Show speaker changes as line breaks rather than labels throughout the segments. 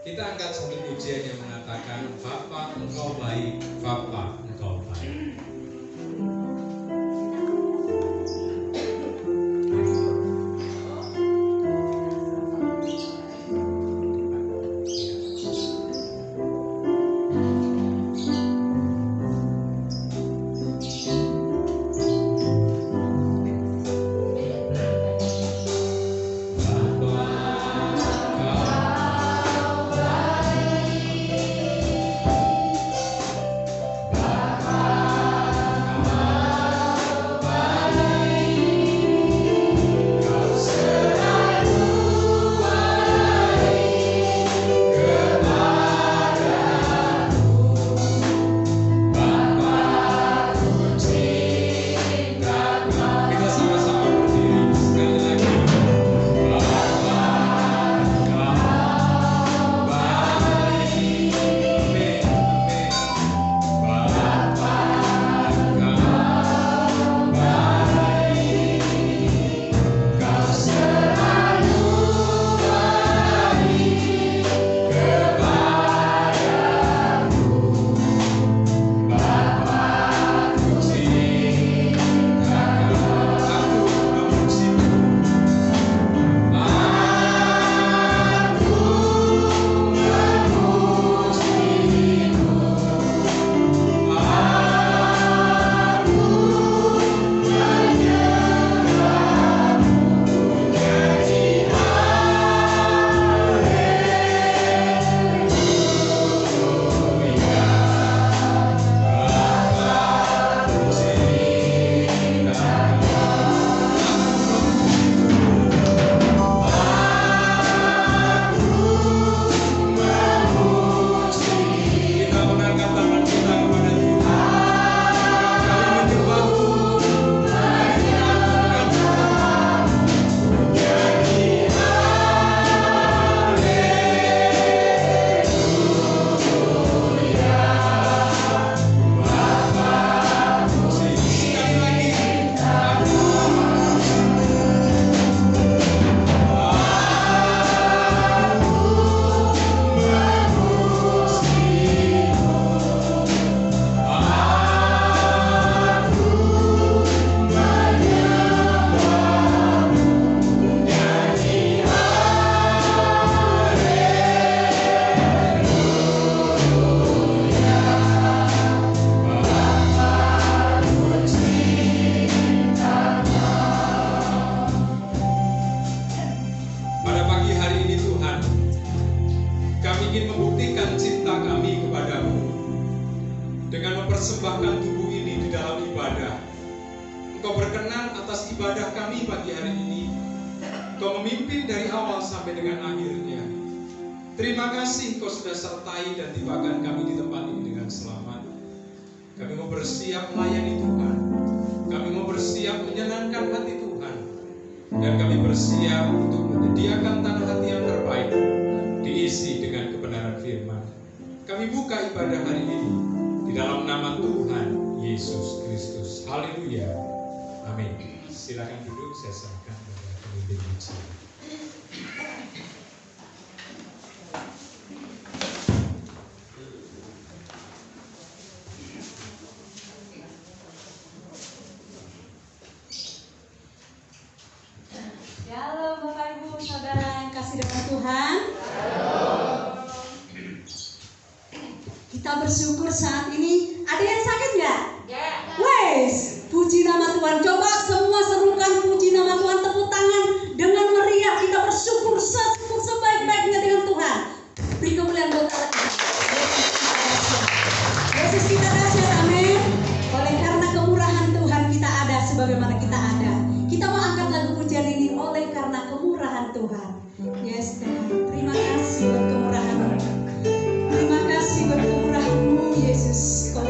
Kita angkat satu pujian yang mengatakan, Bapa Engkau baik, Bapa Engkau baik.
Terima kasih buat kemurahan-Mu, Yesus. Kau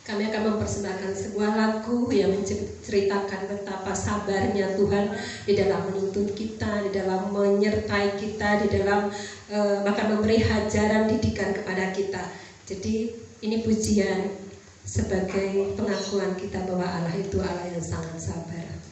Kami akan mempersembahkan sebuah lagu yang menceritakan betapa sabarnya Tuhan di dalam menuntun kita, di dalam menyertai kita, di dalam bahkan memberi ajaran didikan kepada kita. Jadi ini pujian sebagai pengakuan kita bahwa Allah itu Allah yang sangat sabar.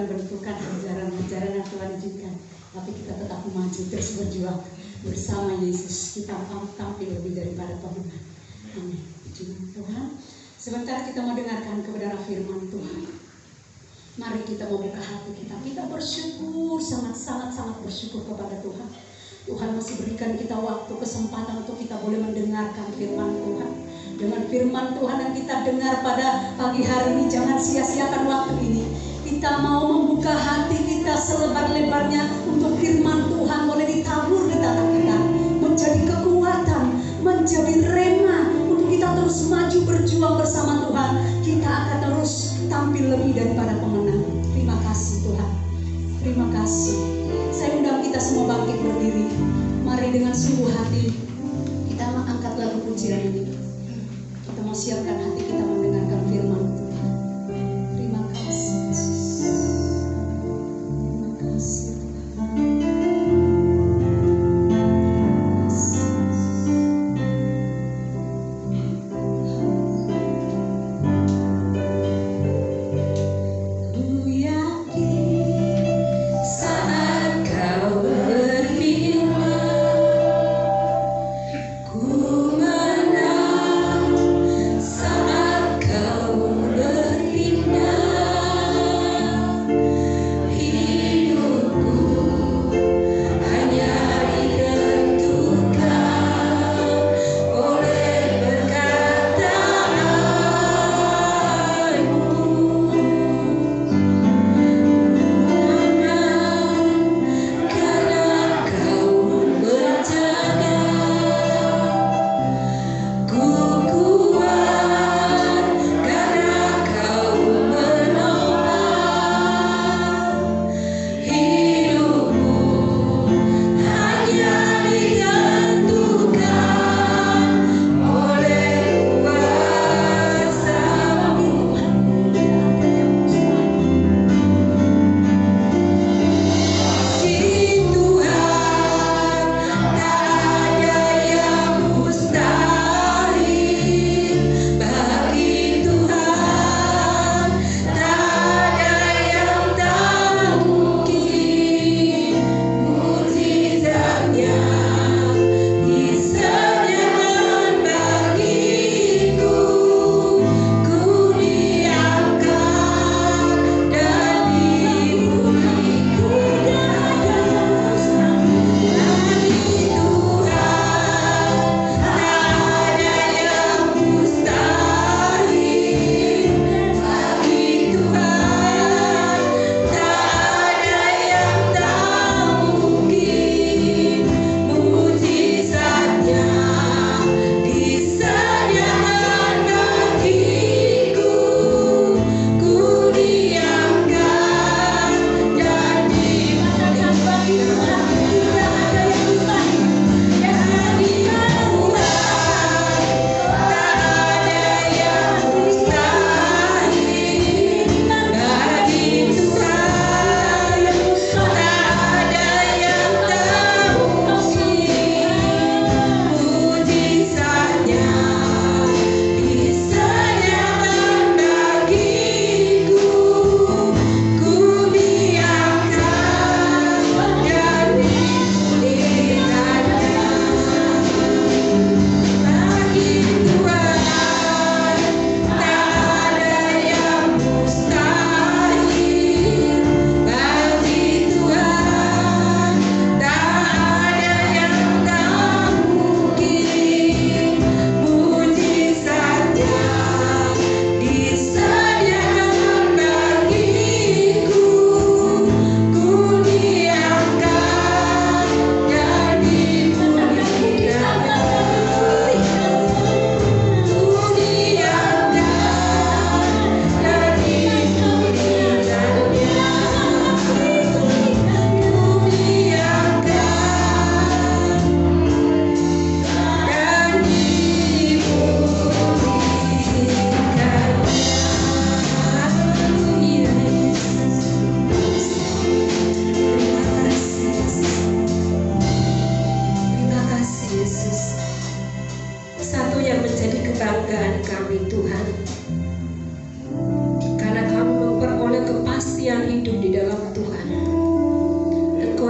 bentukan ajaran-ajaran yang Tuhan izinkan, tapi kita tetap maju terus berjuang bersama Yesus. Kita tampil lebih daripada pemenang. Amin. Tuhan, sebentar kita mau dengarkan kebenaran firman Tuhan. Mari kita membuka hati kita. Kita bersyukur, sangat bersyukur kepada Tuhan. Tuhan masih berikan kita waktu, kesempatan untuk kita boleh mendengarkan firman Tuhan. Dengan firman Tuhan yang kita dengar pada pagi hari ini, jangan sia-siakan waktu ini. Kita mau membuka hati kita selebar-lebarnya untuk firman Tuhan boleh ditabur di tanah kita, menjadi kekuatan, menjadi rema untuk kita terus maju berjuang bersama Tuhan. Kita akan terus tampil lebih daripada pemenang. Terima kasih Tuhan. Terima kasih. Saya undang kita kita semua bangkit berdiri. Mari dengan sungguh hati kita angkat lagu pujian ini. Kita mau siapkan hati kita mendengarkan firman Tuhan. Terima kasih Yesus. Terima kasih Tuhan.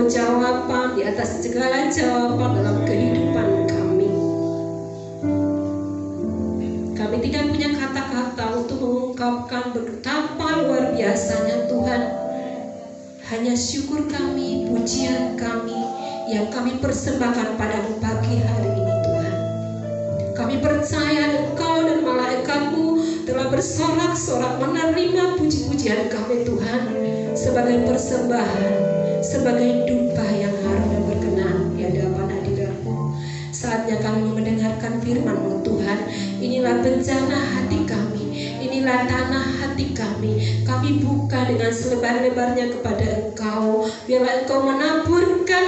Jawaban di atas segala jawaban dalam kehidupan kami. Kami tidak punya kata-kata untuk mengungkapkan betapa luar biasanya Tuhan. Hanya syukur kami, pujian kami yang kami persembahkan padamu pagi hari ini Tuhan. Kami percaya Engkau dan malaikat-Mu telah bersorak-sorak menerima puji-pujian kami Tuhan sebagai persembahan, sebagai dupa yang harum dan berkenan di hadapan hadirat-Mu. Saatnya kami mendengarkan firman-Mu Tuhan. Inilah bencana hati kami, inilah tanah hati kami. Kami buka dengan selebar-lebarnya kepada Engkau. Biarlah Engkau menaburkan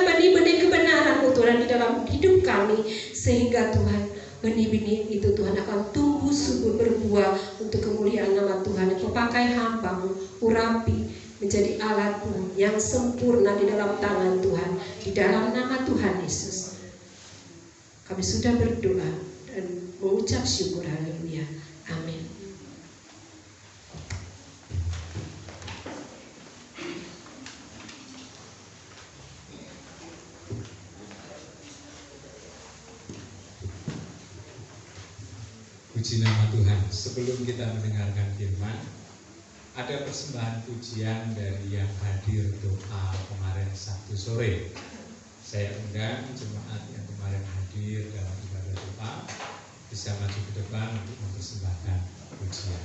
dalam hidup kami, sehingga Tuhan benih-benih itu Tuhan akan tumbuh subur berbuah untuk kemuliaan nama Tuhan. Engkau pakai hamba-Mu, urapi menjadi alat-Mu yang sempurna di dalam tangan Tuhan, di dalam nama Tuhan Yesus. Kami sudah berdoa dan mengucap syukur. Haleluya. Amin.
Puji nama Tuhan. Sebelum kita mendengarkan firman, ada persembahan pujian dari yang hadir doa kemarin Sabtu sore. Saya undang jemaat yang kemarin hadir dalam ibadah doa bisa maju ke depan untuk mempersembahkan pujian.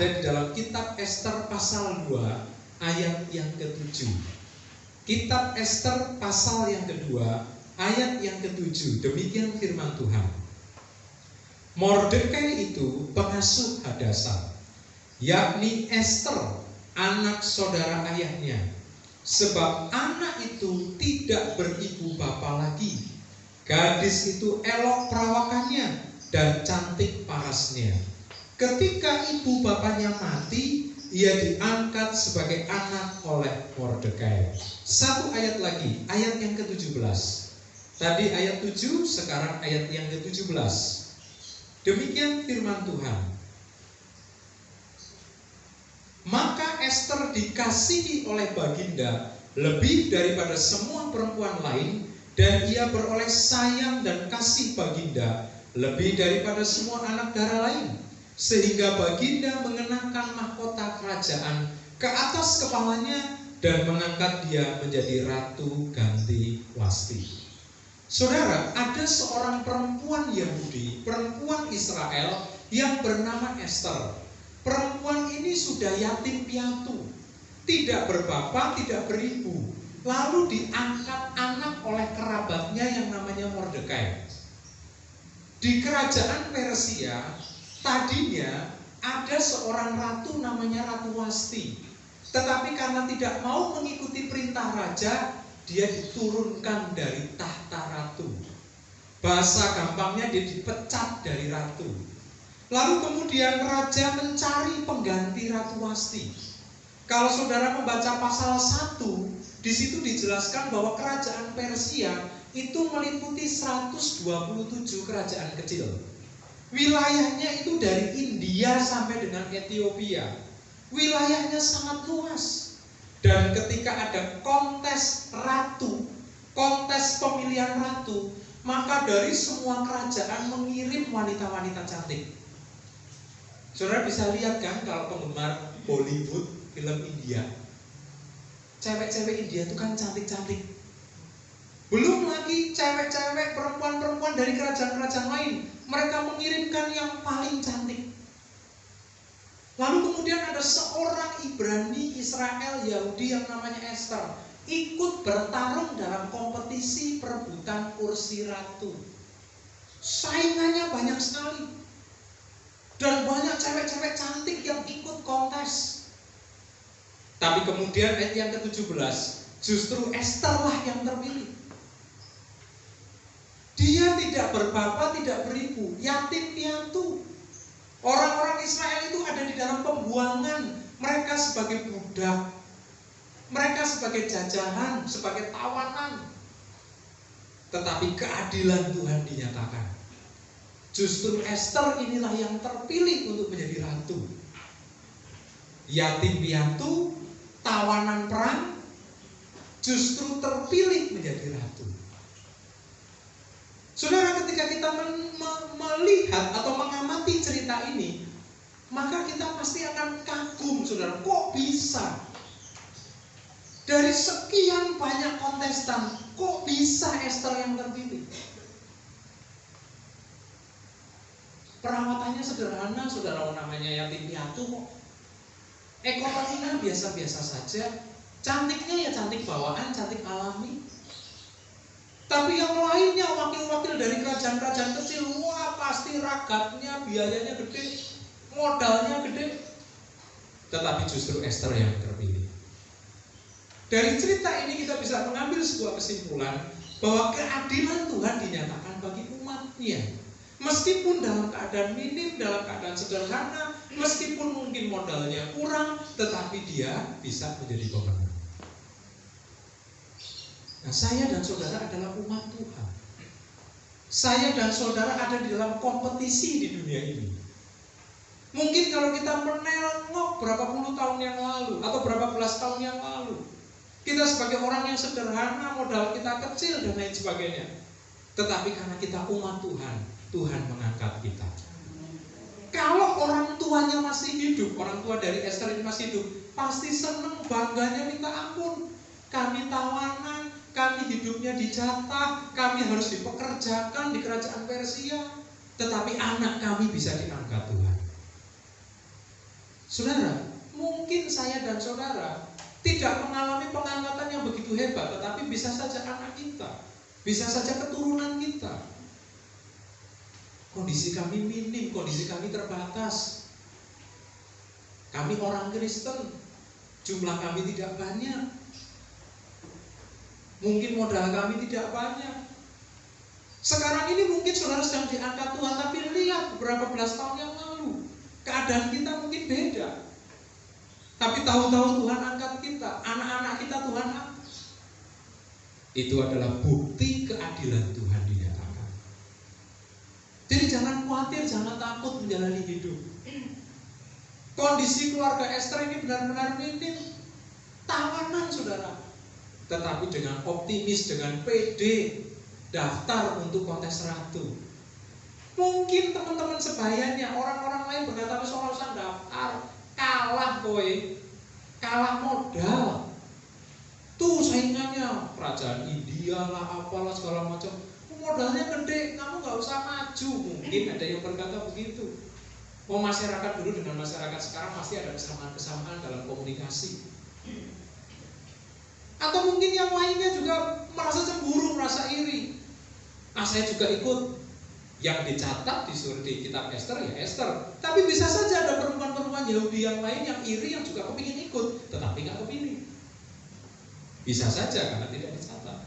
ada di dalam kitab Ester pasal 2 ayat yang ke-7. Kitab Ester pasal yang kedua ayat yang ke-7. Demikian firman Tuhan. Mordekai itu pengasuh Hadasa, yakni Ester, anak saudara ayahnya. Sebab anak itu tidak beribu bapa lagi. Gadis itu elok perawakannya dan cantik parasnya. Ketika ibu bapaknya mati, ia diangkat sebagai anak oleh Mordekai. Satu ayat lagi, ayat yang ke-17. Tadi ayat 7, sekarang ayat yang ke-17. Demikian firman Tuhan. Maka Maka Ester dikasihi oleh Baginda lebih daripada semua perempuan lain, dan ia beroleh sayang dan kasih Baginda lebih daripada semua anak darah lain, sehingga Baginda mengenakan mahkota kerajaan ke atas kepalanya dan mengangkat dia menjadi ratu ganti Wasti. Saudara, ada seorang perempuan Yahudi, perempuan Israel yang bernama Ester. Perempuan ini sudah yatim piatu, tidak berbapak, tidak beribu. Lalu diangkat anak oleh kerabatnya yang namanya Mordekai. Di kerajaan Persia, tadinya ada seorang ratu namanya Ratu Wasti. Tetapi karena tidak mau mengikuti perintah raja, dia diturunkan dari tahta ratu. Bahasa gampangnya dia dipecat dari ratu. Lalu kemudian raja mencari pengganti Ratu Wasti. Kalau saudara membaca pasal 1, di situ dijelaskan bahwa kerajaan Persia itu meliputi 127 kerajaan kecil. Wilayahnya itu dari India sampai dengan Ethiopia. Wilayahnya sangat luas. Dan ketika ada kontes ratu, kontes pemilihan ratu, maka dari semua kerajaan mengirim wanita-wanita cantik. Saudara bisa lihat kan kalau penggemar Bollywood, film India, cewek-cewek India itu kan cantik-cantik. Belum lagi cewek-cewek, perempuan-perempuan dari kerajaan-kerajaan lain, mereka mengirimkan yang paling cantik. Lalu kemudian ada seorang Ibrani Israel Yahudi yang namanya Ester, ikut bertarung dalam kompetisi perebutan kursi ratu. Saingannya banyak sekali, dan banyak cewek-cewek cantik yang ikut kontes. Tapi kemudian ayat yang ke-17, justru Ester lah yang terpilih. Dia tidak berbapak, tidak beribu, yatim piatu. Orang-orang Israel itu ada di dalam pembuangan. Mereka sebagai budak, mereka sebagai jajahan, sebagai tawanan. Tetapi keadilan Tuhan dinyatakan. Justru Ester inilah yang terpilih untuk menjadi ratu. Yatim piatu, tawanan perang, justru terpilih menjadi ratu. Saudara, ketika kita melihat atau mengamati cerita ini, maka kita pasti akan kagum, saudara, kok bisa? Dari sekian banyak kontestan, kok bisa Ester yang terpilih? Perawatannya sederhana, saudara, namanya yatim piatu kok. Ekonominya biasa-biasa saja. Cantiknya ya cantik bawaan, cantik alami. Tapi yang lainnya, wakil-wakil dari kerajaan-kerajaan kecil, wah pasti ragatnya, biayanya gede, modalnya gede. Tetapi justru Ester yang terpilih. Dari cerita ini kita bisa mengambil sebuah kesimpulan bahwa keadilan Tuhan dinyatakan bagi umatnya. Meskipun dalam keadaan minim, dalam keadaan sederhana, meskipun mungkin modalnya kurang, tetapi dia bisa menjadi pemenang. Nah, saya dan saudara adalah umat Tuhan. Saya dan saudara ada di dalam kompetisi di dunia ini. Mungkin kalau kita menengok berapa puluh tahun yang lalu atau berapa belas tahun yang lalu, kita sebagai orang yang sederhana, modal kita kecil dan lain sebagainya. Tetapi karena kita umat Tuhan, Tuhan mengangkat kita. Kalau orang tuanya masih hidup, orang tua dari Ester ini masih hidup, pasti senang, bangganya minta ampun. Kami tawanan, kami hidupnya dijatah, kami harus dipekerjakan di kerajaan Persia, tetapi anak kami bisa diangkat Tuhan. Saudara, mungkin saya dan saudara tidak mengalami pengangkatan yang begitu hebat, tetapi bisa saja anak kita, bisa saja keturunan kita. Kondisi kami minim, kondisi kami terbatas. Kami orang Kristen, jumlah kami tidak banyak. Mungkin modal kami tidak banyak. Sekarang ini mungkin saudara sedang diangkat Tuhan, tapi lihat beberapa belas tahun yang lalu, keadaan kita mungkin beda. Tapi tahu-tahu Tuhan angkat kita, anak-anak kita Tuhan angkat. Itu adalah bukti keadilan Tuhan dinyatakan. Jadi jangan khawatir, jangan takut menjalani hidup. Kondisi keluarga Esther ini benar-benar minim, tawanan saudara. Tetapi dengan optimis, dengan pede, daftar untuk kontes ratu. Mungkin teman-teman sebayanya, orang-orang lain berkata, soal usah daftar, kalah kowe, kalah modal. Tuh saingannya, kerajaan India lah, apalah segala macam. Modalnya gede, kamu nggak usah maju. Mungkin ada yang berkata begitu. Masyarakat dulu dengan masyarakat sekarang pasti ada kesamaan-kesamaan dalam komunikasi. Atau mungkin yang lainnya juga merasa cemburu, merasa iri. Saya juga ikut. Yang dicatat di kitab Esther ya Esther. Tapi bisa saja ada perempuan-perempuan Yahudi yang lain yang iri yang juga kepingin ikut, tetapi nggak kepilih. Bisa saja karena tidak dicatat.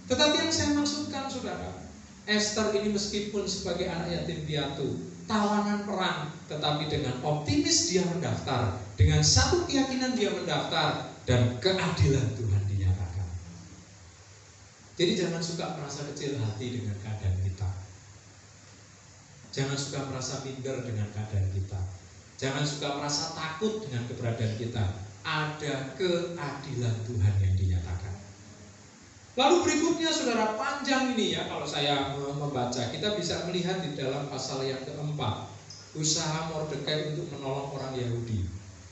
Tetapi yang saya maksudkan saudara, Esther ini meskipun sebagai anak yatim piatu, tawanan perang, tetapi dengan optimis dia mendaftar, dengan satu keyakinan dia mendaftar, dan keadilan Tuhan dinyatakan. Jadi jangan suka merasa kecil hati dengan keadaan kita. Jangan suka merasa minder dengan keadaan kita. Jangan suka merasa takut dengan keberadaan kita. Ada keadilan Tuhan yang dinyatakan. Lalu berikutnya saudara, panjang ini ya kalau saya membaca. Kita bisa melihat di dalam pasal yang keempat, usaha Mordekai untuk menolong orang Yahudi.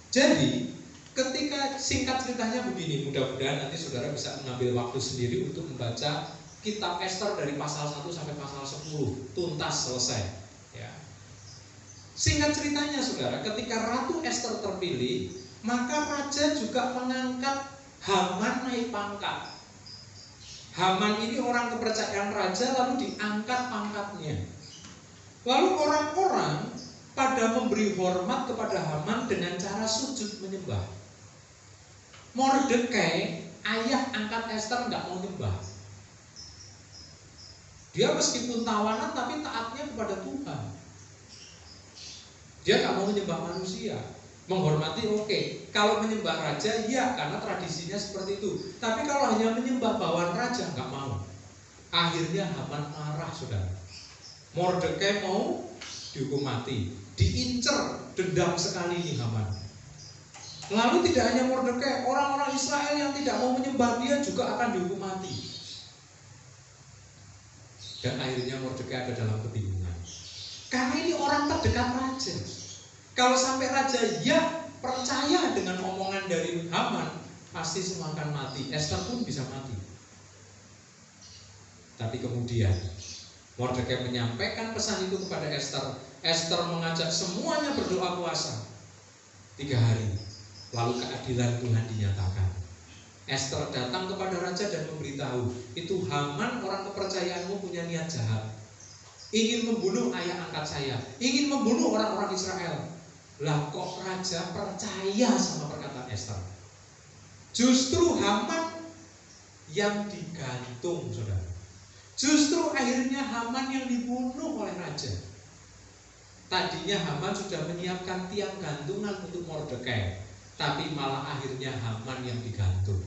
Jadi ketika singkat ceritanya begini, mudah-mudahan nanti saudara bisa mengambil waktu sendiri untuk membaca kitab Esther dari pasal 1 sampai pasal 10, tuntas selesai. Ya. Singkat ceritanya saudara, ketika Ratu Esther terpilih, maka raja juga mengangkat Haman naik pangkat. Haman ini orang kepercayaan raja, lalu diangkat pangkatnya. Lalu orang-orang pada memberi hormat kepada Haman dengan cara sujud menyembah. Mordekai, ayah angkat Esther, nggak mau nyembah. Dia meskipun tawanan tapi taatnya kepada Tuhan. Dia nggak mau menyembah manusia. Menghormati oke. Kalau menyembah raja ya karena tradisinya seperti itu. Tapi kalau hanya menyembah bawaan raja nggak mau. Akhirnya Haman marah saudara. Mordekai mau dihukum mati, diincer, dendam sekali nih Haman. Lalu tidak hanya Mordekai, orang-orang Israel yang tidak mau menyembah dia juga akan dihukum mati. Dan akhirnya Mordekai ada dalam kebingungan. Karena ini orang terdekat raja. Kalau sampai raja ya percaya dengan omongan dari Haman, pasti semua akan mati. Esther pun bisa mati. Tapi kemudian Mordekai menyampaikan pesan itu kepada Esther. Esther mengajak semuanya berdoa puasa 3 hari. Lalu keadilan Tuhan dinyatakan. Esther datang kepada raja dan memberitahu, itu Haman orang kepercayaanmu punya niat jahat, ingin membunuh ayah angkat saya, ingin membunuh orang-orang Israel. Lah kok raja percaya sama perkataan Esther? Justru Haman yang digantung saudara. Justru akhirnya Haman yang dibunuh oleh raja. Tadinya Haman sudah menyiapkan tiang gantungan untuk Mordekai, tapi malah akhirnya Haman yang digantung.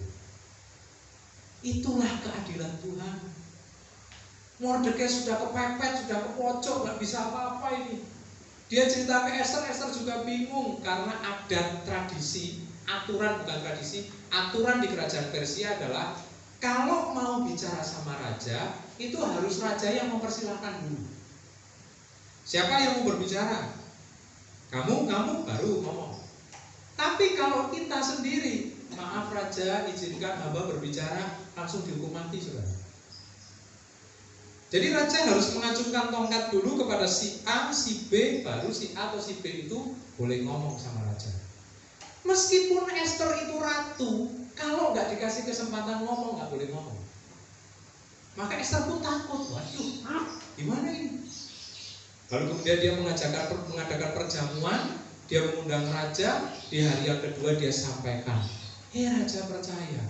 Itulah keadilan Tuhan. Mordekai sudah kepepet, sudah kepojok, nggak bisa apa-apa ini. Dia cerita ke Esther, Esther juga bingung karena adat tradisi, aturan bukan tradisi, aturan di kerajaan Persia adalah kalau mau bicara sama raja, itu harus raja yang mempersilahkan dulu. Siapa yang mau berbicara? Kamu baru ngomong. Tapi kalau kita sendiri, maaf raja, izinkan hamba berbicara, langsung dihukum mati saudara. Jadi raja harus mengacungkan tongkat dulu kepada si A, si B, baru si A atau si B itu boleh ngomong sama raja. Meskipun Esther itu ratu, kalau nggak dikasih kesempatan ngomong, nggak boleh ngomong. Maka Esther pun takut, waduh, gimana ini? Lalu kemudian dia mengadakan perjamuan, dia mengundang raja, di hari yang kedua dia sampaikan, raja percaya,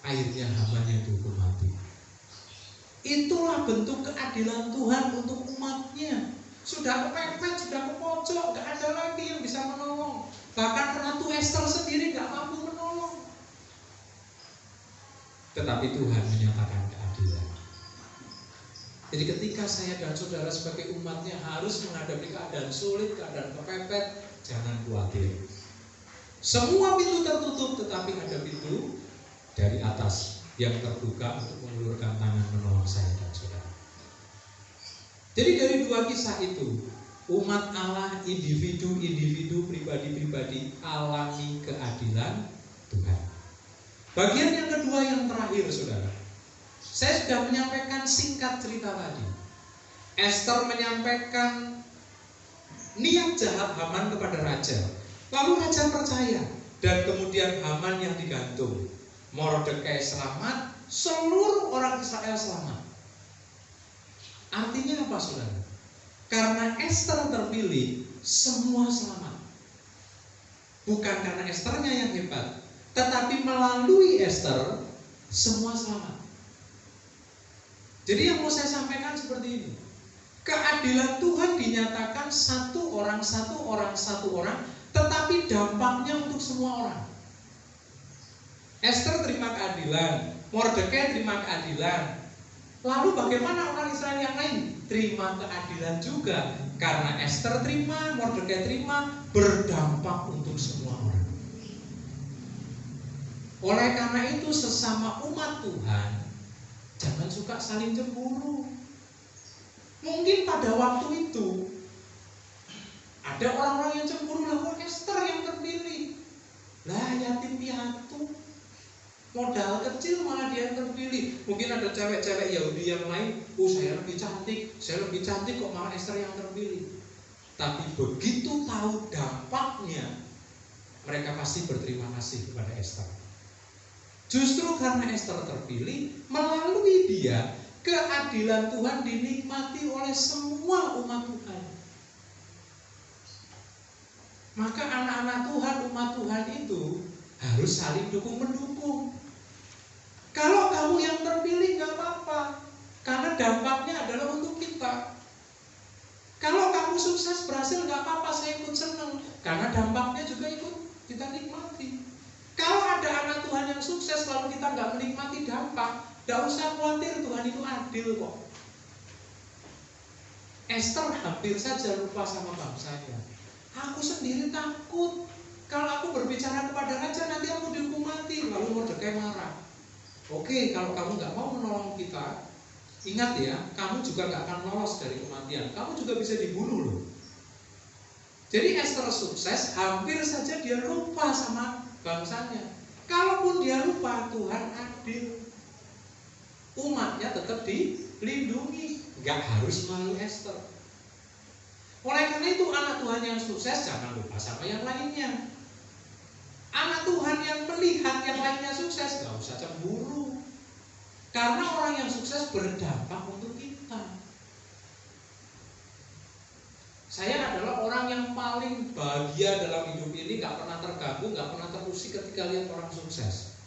akhirnya Haman yang dihukum mati. Itulah bentuk keadilan Tuhan untuk umatnya. Sudah kepepet, sudah kepojok, gak ada lagi yang bisa menolong. Bahkan Ratu Esther sendiri gak mampu menolong. Tetapi Tuhan menyatakan keadilan. Jadi ketika saya dan saudara sebagai umatnya harus menghadapi keadaan sulit, keadaan kepepet, jangan khawatir. Semua pintu tertutup, tetapi ada pintu dari atas yang terbuka untuk mengulurkan tangan menolong saya dan saudara. Jadi dari dua kisah itu, umat Allah, individu-individu, pribadi-pribadi alami keadilan Tuhan. Bagian yang kedua yang terakhir, saudara. Saya sudah menyampaikan singkat cerita tadi. Esther menyampaikan niat jahat Haman kepada raja. Lalu raja percaya, dan kemudian Haman yang digantung. Mordekai selamat, seluruh orang Israel selamat. Artinya apa, saudara? Karena Esther terpilih, semua selamat. Bukan karena Esternya yang hebat, tetapi melalui Esther, semua selamat. Jadi yang mau saya sampaikan seperti ini. Keadilan Tuhan dinyatakan satu orang, tetapi dampaknya untuk semua orang. Esther terima keadilan, Mordekai terima keadilan. Lalu bagaimana orang Israel yang lain? Terima keadilan juga. Karena Esther terima, Mordekai terima, berdampak untuk semua orang. Oleh karena itu sesama umat Tuhan, jangan suka saling cemburu. Mungkin pada waktu itu ada orang-orang yang cemburu, lah kok Esther yang terpilih, lah yatim piatu, modal kecil malah dia yang terpilih. Mungkin ada cewek-cewek Yahudi yang lain, saya lebih cantik kok malah Esther yang terpilih. Tapi begitu tahu dampaknya, mereka pasti berterima kasih kepada Esther. Justru karena Esther terpilih, melalui dia keadilan Tuhan dinikmati oleh semua umat Tuhan. Maka anak-anak Tuhan, umat Tuhan itu harus saling dukung-mendukung. Kalau kamu yang terpilih gak apa-apa, karena dampaknya adalah untuk kita. Kalau kamu sukses berhasil gak apa-apa, saya ikut senang, karena dampaknya juga ikut kita nikmati. Kalau ada anak Tuhan yang sukses lalu kita gak menikmati dampak, gak usah khawatir, Tuhan itu adil kok. Esther hampir saja lupa sama bangsanya. Aku sendiri takut kalau aku berbicara kepada raja nanti aku dihukum mati. Lalu Mordekai marah. Oke, kalau kamu gak mau menolong kita, ingat ya, kamu juga gak akan lolos dari kematian. Kamu juga bisa dibunuh loh. Jadi Esther sukses, hampir saja dia lupa sama bangsanya. Kalaupun dia lupa, Tuhan adil. Umatnya tetap dilindungi, gak harus melalui Esther. Oleh karena itu anak Tuhan yang sukses jangan lupa sama yang lainnya. Anak Tuhan yang melihat yang lainnya sukses gak usah cemburu. Karena orang yang sukses berdampak untuk kita. Saya adalah orang yang paling bahagia dalam hidup ini, gak pernah terganggu, gak pernah terusik ketika lihat orang sukses.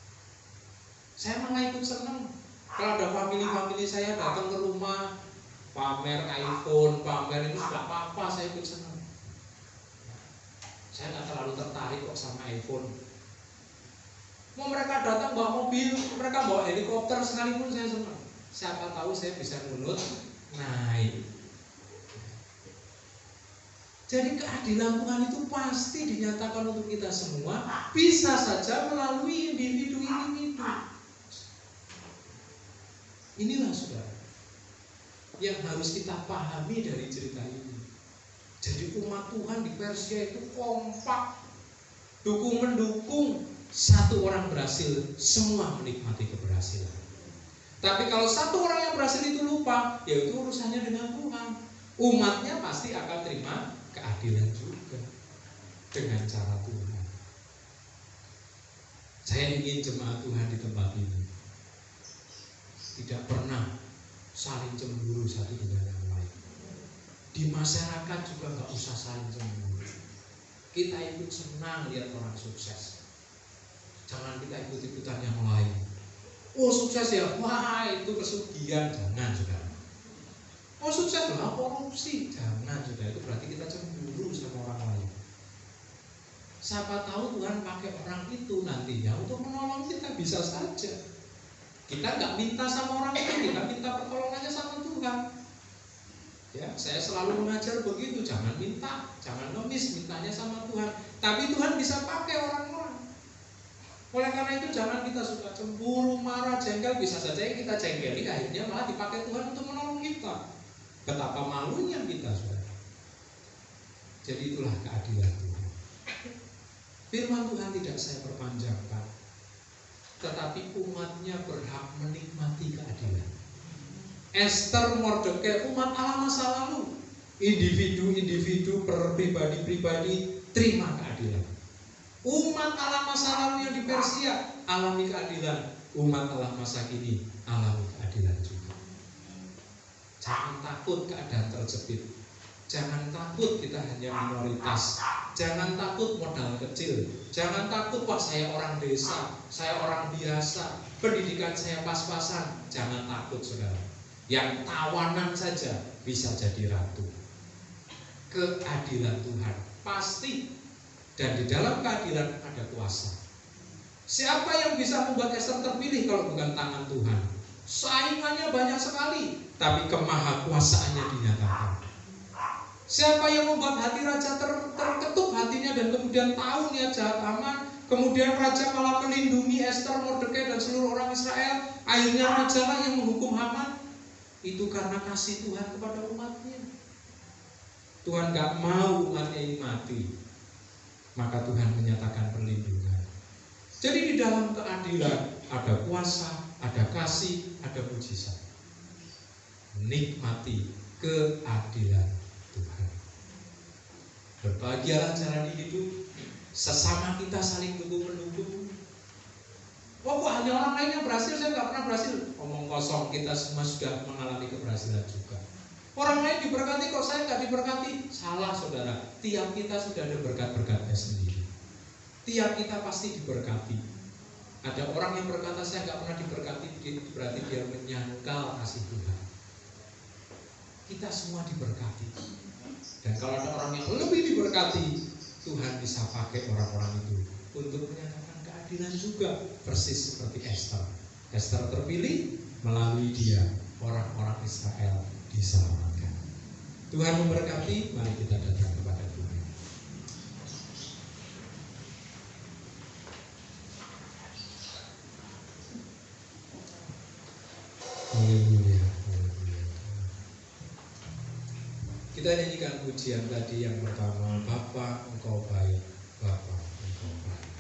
Saya malah ikut senang. Kalau ada family saya datang ke rumah, pamer iPhone, pamer itu gak apa-apa, saya ikut senang. Saya gak terlalu tertarik kok sama iPhone. Mau mereka datang bawa mobil, mereka bawa helikopter sekalipun saya senang. Siapa tahu saya bisa nunut naik. Jadi keadilan Tuhan itu pasti dinyatakan untuk kita semua, bisa saja melalui individu-individu. Inilah saudara yang harus kita pahami dari cerita ini. Jadi umat Tuhan di Persia itu kompak, dukung-mendukung. Satu orang berhasil, semua menikmati keberhasilan. Tapi kalau satu orang yang berhasil itu lupa, ya itu urusannya dengan Tuhan. Umatnya pasti akan terima keadilan juga dengan cara Tuhan. Saya ingin jemaat Tuhan di tempat ini tidak pernah saling cemburu satu dengan yang lain. Di masyarakat juga gak usah saling cemburu. Kita ikut senang lihat orang sukses. Jangan kita ikut-ikutan yang lain. Oh sukses ya, wah itu kesugihan. Jangan saudara. Oh sukses lah korupsi. Jangan saudara, itu berarti kita cemburu sama orang lain. Siapa tahu Tuhan pakai orang itu nantinya untuk menolong kita, bisa saja. Kita nggak minta sama orang itu, kita minta pertolongannya sama Tuhan. Ya, saya selalu mengajar begitu, jangan minta, jangan ngemis, mintanya sama Tuhan. Tapi Tuhan bisa pakai orang-orang. Oleh karena itu jangan kita suka cemburu, marah, jengkel. Bisa saja yang kita jengkeli akhirnya malah dipakai Tuhan untuk menolong kita. Betapa malunya kita, saudara. Jadi itulah keadilan Tuhan. Firman Tuhan tidak saya perpanjangkan, tetapi umatnya berhak menikmati keadilan. Esther, Mordekai, umat Allah masa lalu, individu-individu, pribadi-pribadi terima keadilan. Umat Allah masa lalu yang di Persia alami keadilan, umat Allah masa kini alami keadilan juga. Jangan takut keadaan terjepit, jangan takut kita hanya minoritas, jangan takut modal kecil, jangan takut wah saya orang desa, saya orang biasa, pendidikan saya pas-pasan. Jangan takut, saudara. Yang tawanan saja bisa jadi ratu. Keadilan Tuhan pasti, dan di dalam keadilan ada kuasa. Siapa yang bisa membuat Esther terpilih kalau bukan tangan Tuhan? Saingannya banyak sekali, tapi kemahakuasaannya dinyatakan. Siapa yang membuat hati raja terketuk hatinya dan kemudian tahu niat jahat Haman, kemudian raja malah melindungi Esther, Mordekai dan seluruh orang Israel. Akhirnya raja lah yang menghukum Haman. Itu karena kasih Tuhan kepada umatnya. Tuhan gak mau umatnya ini mati, maka Tuhan menyatakan perlindungan. Jadi di dalam keadilan ada kuasa, ada kasih, ada mujizat. Nikmati keadilan Tuhan. Berbahagialah jalani hidup, sesama kita saling dukung-mendukung. Kok hanya orang lain yang berhasil, saya nggak pernah berhasil. Omong kosong, kita semua sudah mengalami keberhasilan juga. Orang lain diberkati, kok saya nggak diberkati? Salah, saudara. Tiap kita sudah ada berkat-berkatnya sendiri. Tiap kita pasti diberkati. Ada orang yang berkata saya nggak pernah diberkati, berarti dia menyangkal kasih Tuhan. Kita semua diberkati. Dan kalau ada orang yang lebih diberkati, Tuhan bisa pakai orang-orang itu untuk menyatakan keadilan juga, persis seperti Esther. Esther terpilih, melalui dia orang-orang Israel diselamatkan. Tuhan memberkati, mari kita datang kepada Tuhan. Haleluya. Kita nyanyikan pujian tadi yang pertama, Bapa Engkau baik, Bapa Engkau baik.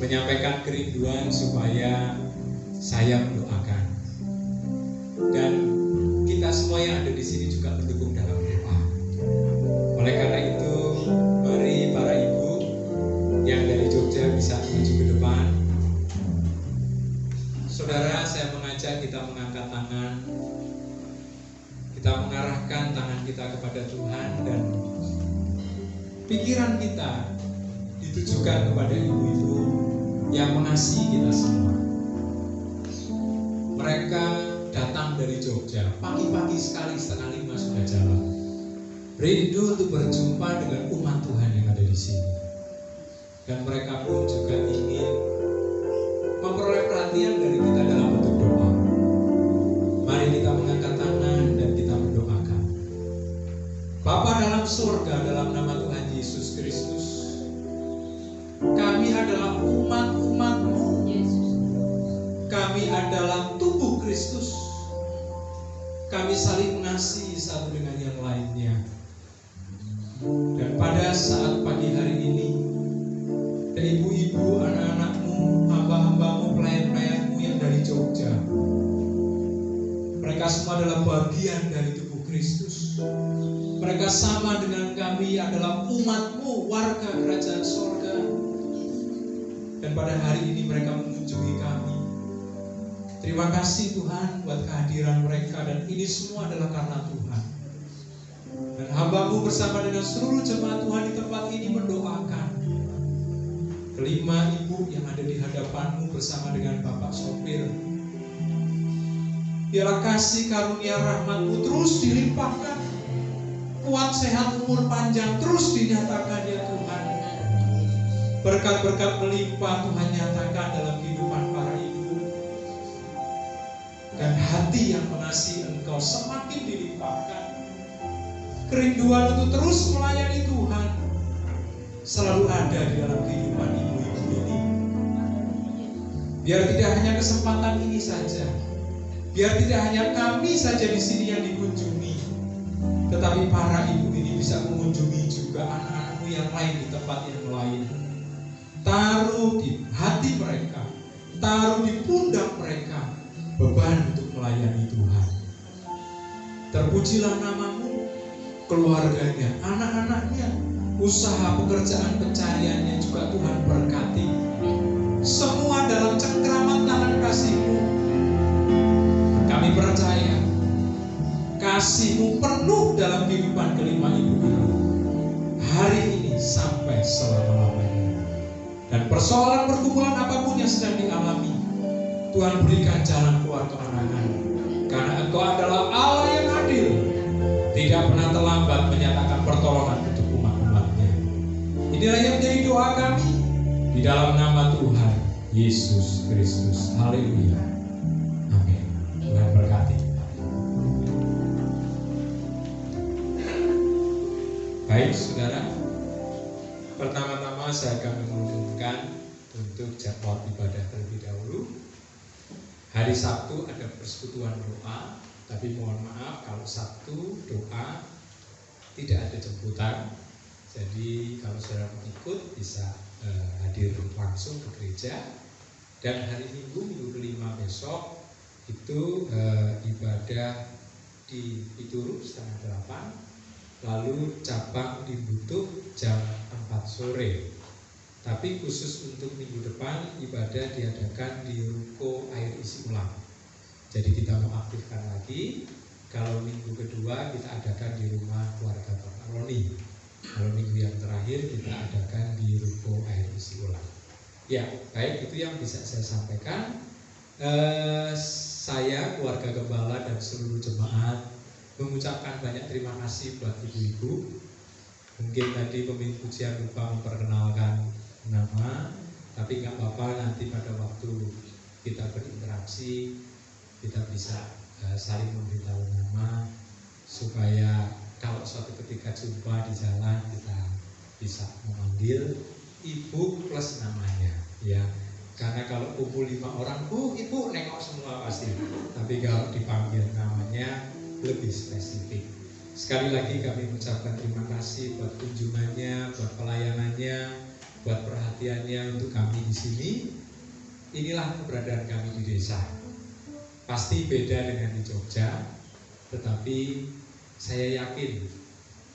menyampaikan kerinduan supaya saya mendoakan, dan kita semua yang ada di sini juga mendukung dalam doa. Oleh karena itu, mari para ibu yang dari Jogja bisa maju ke depan. kita kepada Tuhan dan pikiran kita ditujukan kepada ibu-ibu yang mengasihi kita semua. Mereka datang dari Jogja, pagi-pagi sekali 4:30 sudah jalan. Rindu untuk berjumpa dengan umat Tuhan yang ada di sini. Dan mereka pun juga ingin memperoleh perhatian dari kita dalam bentuk doa. Mari kita mengangkat tangan dan kita mendoakan. Bapa dalam surga, dalam nama Tuhan Yesus Kristus, kami adalah umat-umat-Mu. Kami adalah tubuh Kristus. Kami saling mengasihi satu dengan yang lainnya. Dan pada saat pagi hari ini, dan ibu-ibu, anak-anak-Mu, hamba-hamba-Mu, pelayan-pelayan-Mu yang dari Jogja, mereka semua adalah bagian dari tubuh Kristus. Mereka sama dengan kami, adalah umat-Mu, warga kerajaan sorga. Dan pada hari ini mereka mengunjungi kami. Terima kasih Tuhan buat kehadiran mereka, dan ini semua adalah karena Tuhan. Dan hamba-Mu bersama dengan seluruh jemaat Tuhan di tempat ini mendoakan kelima ibu yang ada di hadapan-Mu bersama dengan Bapak sopir. Biarlah kasih karunia rahmat-Mu terus dilimpahkan, kuat sehat umur panjang terus dinyatakan ya Tuhan. Berkat-berkat melimpah Tuhan nyatakan dalam kehidupan para ibu. Dan hati yang mengasihi Engkau semakin dilimpahkan. Kerinduan untuk terus melayani Tuhan selalu ada di dalam kehidupan ibu-ibu ini. Biar tidak hanya kesempatan ini saja, biar tidak hanya kami saja di sini yang dikunjungi, tetapi para ibu ini bisa mengunjungi juga anak-anakmu yang lain di tempat yang lain. Taruh di hati mereka, taruh di pundak mereka beban untuk melayani Tuhan. Terpujilah nama-Mu, keluarganya, anak-anaknya, usaha pekerjaan pencariannya juga Tuhan berkati. Semua dalam cengkraman tangan kasih-Mu. Kami percaya kasih-Mu penuh dalam kehidupan kelima ibu ini, hari ini sampai selama-lamanya. Dan persoalan pergumulan apapun yang sedang dialami, Tuhan berikan jalan keluar kemenangan. Karena Engkau adalah Allah yang adil, tidak pernah terlambat menyatakan pertolongan untuk umat-umat-Nya. Inilah yang menjadi doa kami di dalam nama Tuhan Yesus Kristus. Haleluya. Amin. Tuhan berkati. Baik saudara, pertama-tama saya akan mengumumkan untuk jadwal ibadah terlebih dahulu. Hari Sabtu ada persekutuan doa, tapi mohon maaf kalau Sabtu doa tidak ada jemputan. Jadi kalau saudara mau ikut bisa hadir langsung ke gereja. Dan hari Minggu, minggu kelima besok itu ibadah di Pituru 7:30, lalu cabang di Butuh jam 4 sore. Tapi khusus untuk minggu depan ibadah diadakan di ruko air isi ulang. Jadi kita mau aktifkan lagi. Kalau minggu kedua kita adakan di rumah keluarga Bapak Roni. Kalau minggu yang terakhir kita adakan di ruko air isi ulang. Ya, baik, itu yang bisa saya sampaikan. Saya, keluarga gembala dan seluruh jemaat mengucapkan banyak terima kasih buat ibu-ibu. Mungkin tadi pemimpin pujian lupa memperkenalkan nama, tapi nggak apa-apa, nanti pada waktu kita berinteraksi kita bisa saling memberitahu nama, supaya kalau suatu ketika jumpa di jalan kita bisa memanggil ibu plus namanya, ya. Karena kalau kumpul 5 orang, ibu nengok semua pasti. Tapi kalau dipanggil namanya lebih spesifik. Sekali lagi kami mengucapkan terima kasih buat kunjungannya, buat pelayanannya, buat perhatiannya untuk kami di sini. Inilah keberadaan kami di desa. Pasti beda dengan di Jogja, tetapi saya yakin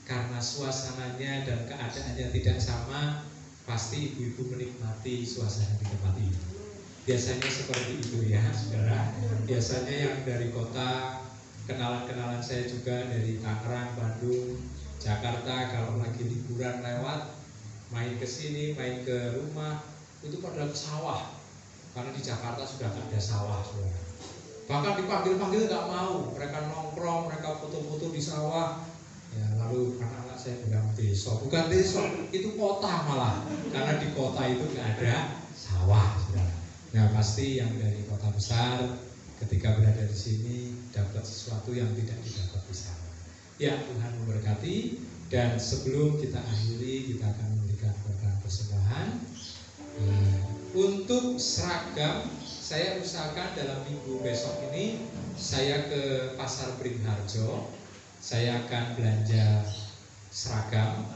karena suasananya dan keadaannya tidak sama, pasti ibu-ibu menikmati suasana di tempat ini. Biasanya seperti itu ya, saudara. Biasanya yang dari kota kenalan-kenalan saya juga dari Tangerang, Bandung, Jakarta, kalau lagi liburan lewat, main ke sini, main ke rumah, itu pada ke sawah. Karena di Jakarta sudah ada sawah, saudara. Bahkan dipanggil-panggil nggak mau, mereka nongkrong, mereka foto-foto di sawah. Ya, lalu anak-anak saya bilang desa, bukan desa, itu kota malah, karena di kota itu nggak ada sawah, saudara. Nah, pasti yang dari kota besar ketika berada di sini dapat sesuatu yang tidak didapat di sana. Ya, Tuhan memberkati. Dan sebelum kita akhiri, kita akan memberikan korban persembahan. Untuk seragam, saya usahakan dalam minggu besok ini saya ke Pasar Beringharjo. Saya akan belanja seragam.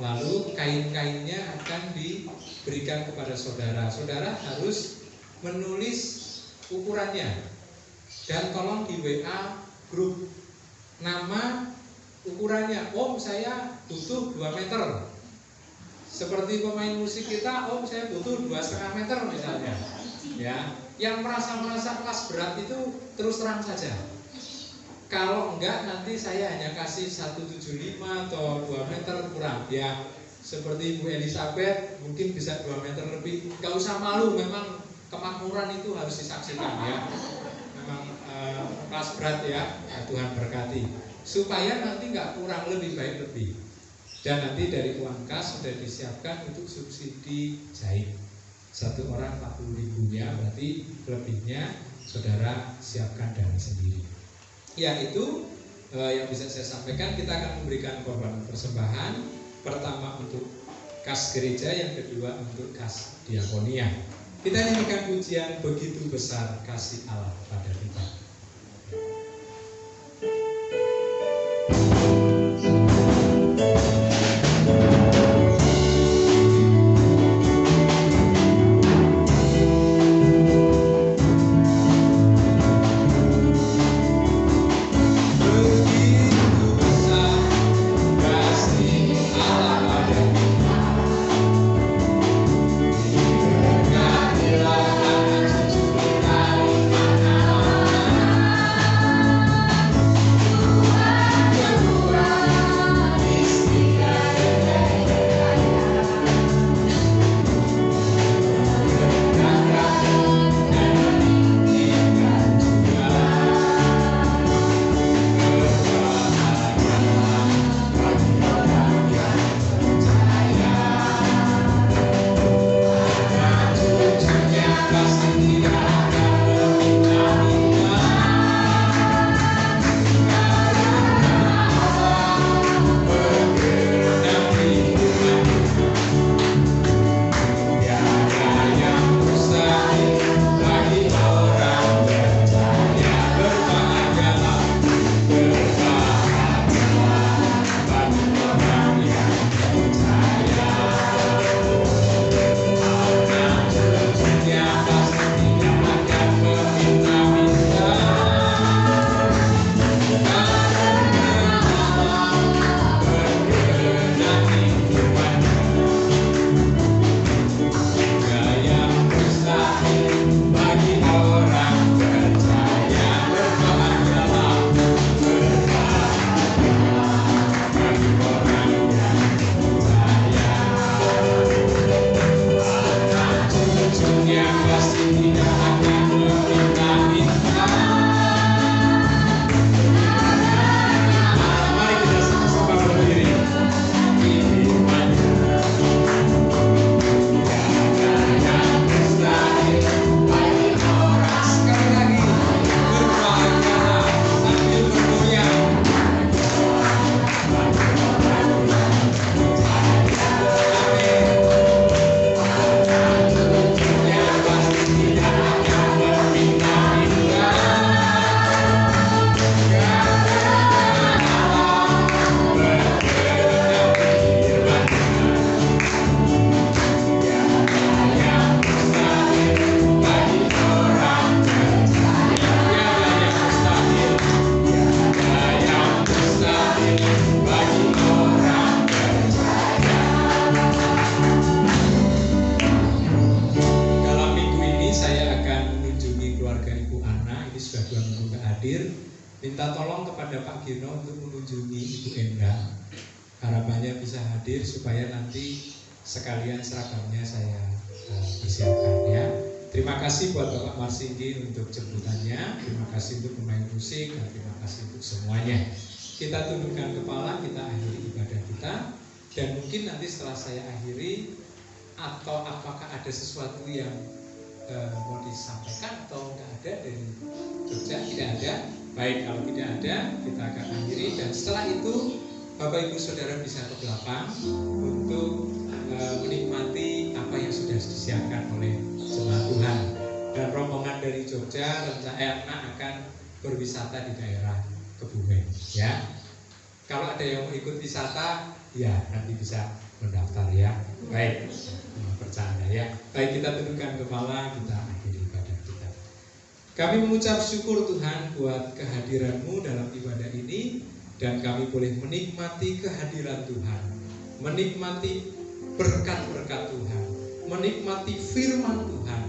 Lalu kain-kainnya akan diberikan kepada saudara. Saudara harus menulis ukurannya. Dan tolong di WA grup nama, ukurannya. Om, saya butuh 2 meter. Seperti pemain musik kita, om saya butuh 2,5 meter misalnya. Ya, yang merasa kelas berat itu terus terang saja. Kalau enggak, nanti saya hanya kasih 175 atau 2 meter kurang. Ya, seperti Bu Elizabeth mungkin bisa 2 meter lebih. Gak usah malu, memang kemakmuran itu harus disaksikan ya. Memang kelas berat ya, Tuhan berkati. Supaya nanti nggak kurang, lebih baik lebih. Dan nanti dari uang kas sudah disiapkan untuk subsidi jahit. 1 orang 40.000 ya, berarti lebihnya saudara siapkan dari sendiri. Ya, itu yang bisa saya sampaikan. Kita akan memberikan korban persembahan. Pertama untuk kas gereja, yang kedua untuk kas diakonia. Kita nyanyikan pujian Begitu Besar Kasih Allah pada kita.
Kasih
Minta tolong kepada Pak Gino untuk mengunjungi Ibu Endang. Harapannya bisa hadir supaya nanti sekalian seragamnya saya persiapkan ya. Terima kasih buat Bapak Marsinggi untuk jemputannya. Terima kasih untuk pemain musik dan terima kasih untuk semuanya. Kita tundukkan kepala, kita akhiri ibadah kita. Dan mungkin nanti setelah saya akhiri, atau apakah ada sesuatu yang mau disampaikan atau tidak ada dari Jogja? Tidak ada. Baik, kalau tidak ada kita akan akhiri. Dan setelah itu Bapak Ibu Saudara bisa ke belakang untuk menikmati apa yang sudah disiapkan oleh jemaat Tuhan. Dan rombongan dari Jogja rencana akan berwisata di daerah Kebumen ya. Kalau ada yang mau ikut wisata ya nanti bisa mendaftar ya. Baik, bercanda ya. Baik, kita tundukkan kepala, kita akhiri ibadah kita. Kami mengucap syukur Tuhan buat kehadiran-Mu dalam ibadah ini, dan kami boleh menikmati kehadiran Tuhan, menikmati berkat-berkat Tuhan, menikmati firman Tuhan